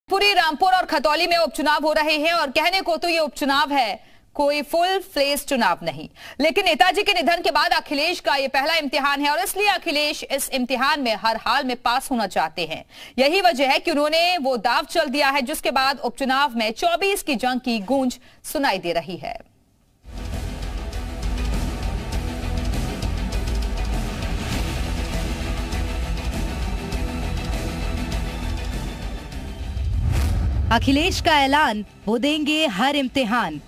पूरी रामपुर और खतौली में उपचुनाव हो रहे हैं और कहने को तो ये उपचुनाव है, कोई फुल फ्लेज चुनाव नहीं। लेकिन नेताजी के निधन के बाद अखिलेश का ये पहला इम्तिहान है और इसलिए अखिलेश इस इम्तिहान में हर हाल में पास होना चाहते हैं। यही वजह है कि उन्होंने वो दाव चल दिया है जिसके बाद उपचुनाव में 24 की जंग की गूंज सुनाई दे रही है। अखिलेश का ऐलान, वो देंगे हर इम्तिहान,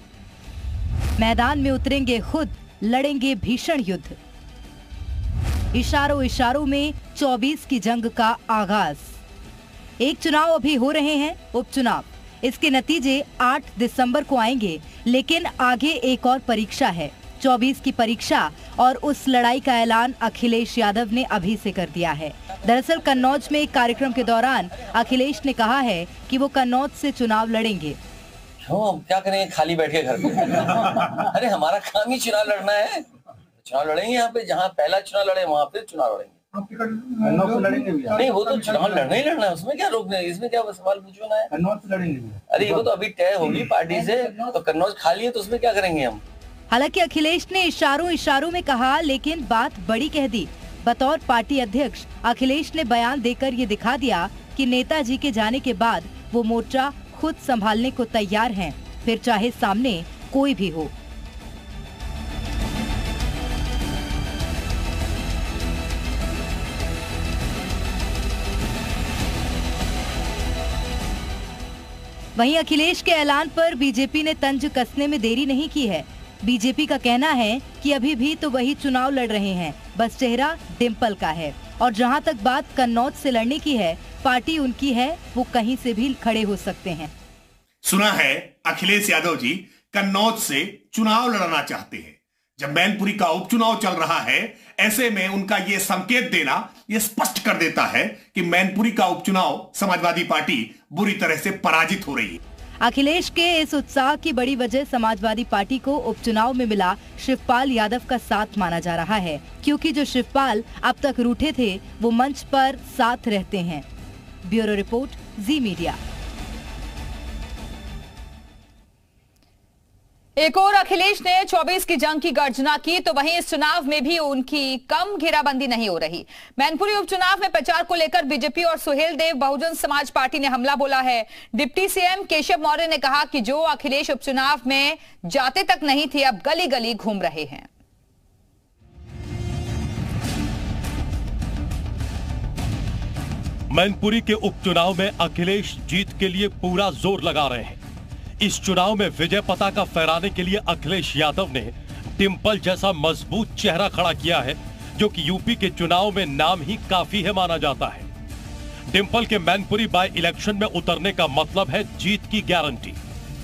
मैदान में उतरेंगे खुद, लड़ेंगे भीषण युद्ध। इशारों इशारों में 24 की जंग का आगाज। एक चुनाव अभी हो रहे हैं, उपचुनाव। इसके नतीजे 8 दिसंबर को आएंगे, लेकिन आगे एक और परीक्षा है, 24 की परीक्षा, और उस लड़ाई का ऐलान अखिलेश यादव ने अभी से कर दिया है। दरअसल कन्नौज में एक कार्यक्रम के दौरान अखिलेश ने कहा है कि वो कन्नौज से चुनाव लड़ेंगे। हम क्या करेंगे खाली बैठे घर पे? अरे हमारा काम ही चुनाव लड़ना है, चुनाव लड़ेंगे। यहाँ पे जहाँ पहला चुनाव लड़े वहाँ पे चुनाव लड़ेंगे। लड़ेंगे भी नहीं, वो तो चुनाव लड़ना ही लड़ना है, उसमें क्या रोकना है, इसमें क्या सवाल पूछना है। कन्नौज से लड़ेंगे भी। अरे वो तो अभी तय होगी पार्टी से, तो कन्नौज खाली है तो उसमें क्या करेंगे हम। हालांकि अखिलेश ने इशारों इशारों में कहा, लेकिन बात बड़ी कह दी। बतौर पार्टी अध्यक्ष अखिलेश ने बयान देकर ये दिखा दिया कि नेताजी के जाने के बाद वो मोर्चा खुद संभालने को तैयार हैं, फिर चाहे सामने कोई भी हो। वहीं अखिलेश के ऐलान पर बीजेपी ने तंज कसने में देरी नहीं की है। बीजेपी का कहना है कि अभी भी तो वही चुनाव लड़ रहे हैं, बस चेहरा डिम्पल का है। और जहां तक बात कन्नौज से लड़ने की है, पार्टी उनकी है, वो कहीं से भी खड़े हो सकते हैं। सुना है अखिलेश यादव जी कन्नौज से चुनाव लड़ना चाहते हैं। जब मैनपुरी का उपचुनाव चल रहा है, ऐसे में उनका ये संकेत देना ये स्पष्ट कर देता है कि मैनपुरी का उपचुनाव समाजवादी पार्टी बुरी तरह से पराजित हो रही है। अखिलेश के इस उत्साह की बड़ी वजह समाजवादी पार्टी को उपचुनाव में मिला शिवपाल यादव का साथ माना जा रहा है, क्योंकि जो शिवपाल अब तक रूठे थे वो मंच पर साथ रहते हैं। ब्यूरो रिपोर्ट, जी मीडिया। एक और अखिलेश ने 24 की जंग की गर्जना की, तो वहीं इस चुनाव में भी उनकी कम घेराबंदी नहीं हो रही। मैनपुरी उपचुनाव में प्रचार को लेकर बीजेपी और सुहेल देव बहुजन समाज पार्टी ने हमला बोला है। डिप्टी सीएम केशव मौर्य ने कहा कि जो अखिलेश उपचुनाव में जाते तक नहीं थे, अब गली गली घूम रहे हैं। मैनपुरी के उपचुनाव में अखिलेश जीत के लिए पूरा जोर लगा रहे हैं। इस चुनाव में विजय पताका फहराने के लिए अखिलेश यादव ने डिम्पल जैसा मजबूत चेहरा खड़ा किया है, जो कि यूपी के चुनाव में नाम ही काफी है माना जाता है। डिम्पल के मैनपुरी बाय इलेक्शन में उतरने का मतलब है जीत की गारंटी।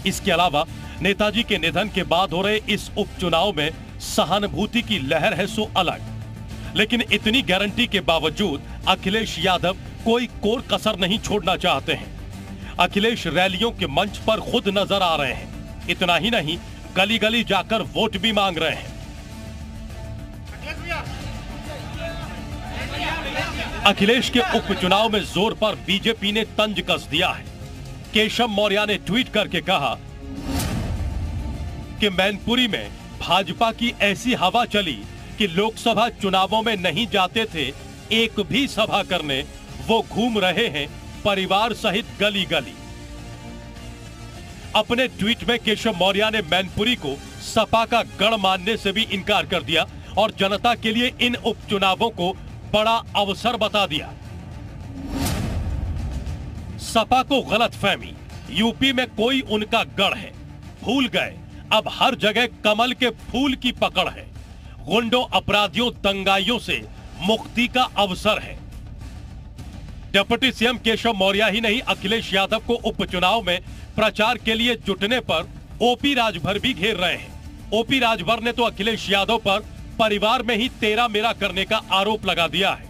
इसके अलावा नेताजी के निधन के बाद हो रहे इस उपचुनाव में सहानुभूति की लहर है सो अलग। लेकिन इतनी गारंटी के बावजूद अखिलेश यादव कोई कोर कसर नहीं छोड़ना चाहते हैं। अखिलेश रैलियों के मंच पर खुद नजर आ रहे हैं। इतना ही नहीं, गली गली जाकर वोट भी मांग रहे हैं। अखिलेश के उपचुनाव में जोर पर बीजेपी ने तंज कस दिया है। केशव मौर्य ने ट्वीट करके कहा कि मैनपुरी में भाजपा की ऐसी हवा चली कि लोकसभा चुनावों में नहीं जाते थे एक भी सभा करने, वो घूम रहे हैं परिवार सहित गली गली। अपने ट्वीट में केशव मौर्य ने मैनपुरी को सपा का गढ़ मानने से भी इनकार कर दिया और जनता के लिए इन उपचुनावों को बड़ा अवसर बता दिया। सपा को गलतफहमी, यूपी में कोई उनका गढ़ है, भूल गए, अब हर जगह कमल के फूल की पकड़ है। गुंडों, अपराधियों, दंगाइयों से मुक्ति का अवसर है। डिप्टी सीएम केशव मौर्य ही नहीं, अखिलेश यादव को उपचुनाव में प्रचार के लिए जुटने पर ओपी राजभर भी घेर रहे हैं। ओपी राजभर ने तो अखिलेश यादव पर परिवार में ही तेरा मेरा करने का आरोप लगा दिया है।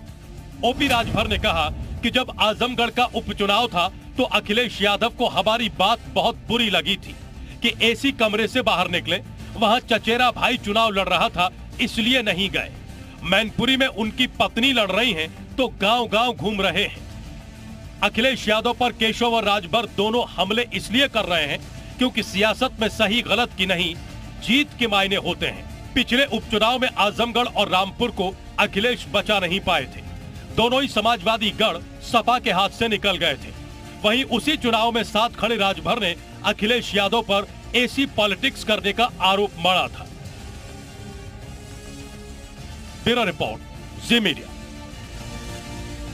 ओपी राजभर ने कहा कि जब आजमगढ़ का उपचुनाव था तो अखिलेश यादव को हमारी बात बहुत बुरी लगी थी कि एसी कमरे से बाहर निकले, वहां चचेरा भाई चुनाव लड़ रहा था इसलिए नहीं गए। मैनपुरी में उनकी पत्नी लड़ रही हैं तो गांव-गांव घूम रहे हैं। अखिलेश यादव पर केशव और राजभर दोनों हमले इसलिए कर रहे हैं क्योंकि सियासत में सही गलत की नहीं, जीत के मायने होते हैं। पिछले उपचुनाव में आजमगढ़ और रामपुर को अखिलेश बचा नहीं पाए थे। दोनों ही समाजवादी गढ़ सपा के हाथ से निकल गए थे। वहीं उसी चुनाव में साथ खड़े राजभर ने अखिलेश यादव पर एसी पॉलिटिक्स करने का आरोप मढ़ा था। ब्यूरो रिपोर्ट, जी मीडिया।